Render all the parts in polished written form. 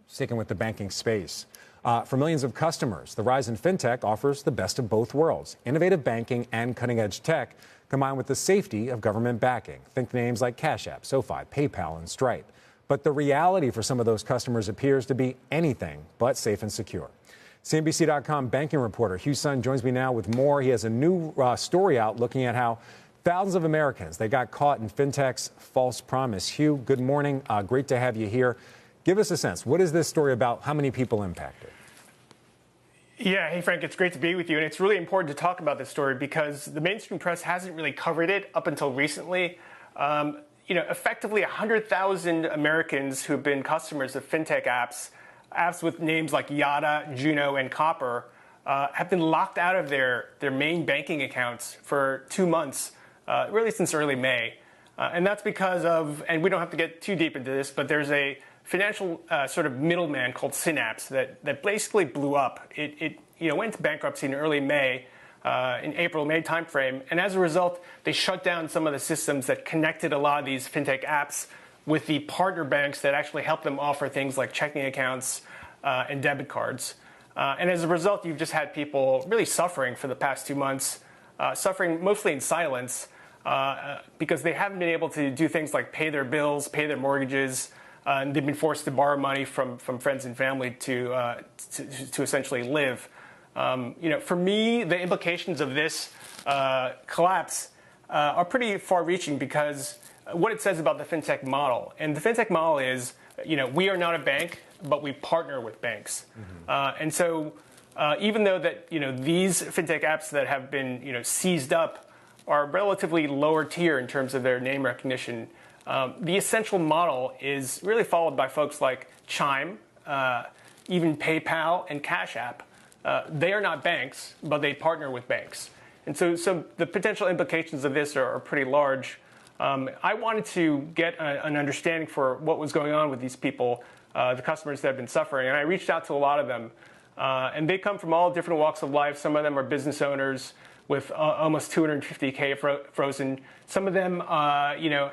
Sticking with the banking space. For millions of customers, the rise in fintech offers the best of both worlds. Innovative banking and cutting-edge tech combined with the safety of government backing. Think names like Cash App, SoFi, PayPal, and Stripe. But the reality for some of those customers appears to be anything but safe and secure. CNBC.com banking reporter Hugh Sun joins me now with more. He has a new story out looking at how thousands of Americans, they got caught in fintech's false promise. Hugh, good morning. Great to have you here. Give us a sense. What is this story about? How many people impacted? Yeah, hey, Frank, it's great to be with you. And it's really important to talk about this story because the mainstream press hasn't really covered it up until recently. Effectively 100,000 Americans who've been customers of fintech apps with names like Yada, Juno, and Copper, have been locked out of their main banking accounts for 2 months, really since early May. And that's because of, and we don't have to get too deep into this, but there's a financial sort of middleman called Synapse that basically blew up. It went into bankruptcy in early May, in April-May timeframe, and as a result, they shut down some of the systems that connected a lot of these fintech apps with the partner banks that actually help them offer things like checking accounts and debit cards. And as a result, you've just had people really suffering for the past 2 months, suffering mostly in silence because they haven't been able to do things like pay their bills, pay their mortgages, and they've been forced to borrow money from friends and family to essentially live. For me, the implications of this collapse are pretty far-reaching because what it says about the fintech model. And the fintech model is, we are not a bank, but we partner with banks. Mm-hmm. And so even though that, these fintech apps that have been, seized up are relatively lower tier in terms of their name recognition, the essential model is really followed by folks like Chime, even PayPal and Cash App. They are not banks, but they partner with banks. And so the potential implications of this are pretty large. I wanted to get an understanding for what was going on with these people, the customers that have been suffering. And I reached out to a lot of them. And they come from all different walks of life. Some of them are business owners with almost $250K frozen. Some of them,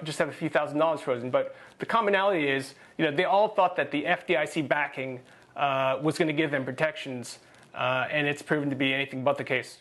just have a few $1,000s frozen. But the commonality is, they all thought that the FDIC backing was going to give them protections. And it's proven to be anything but the case.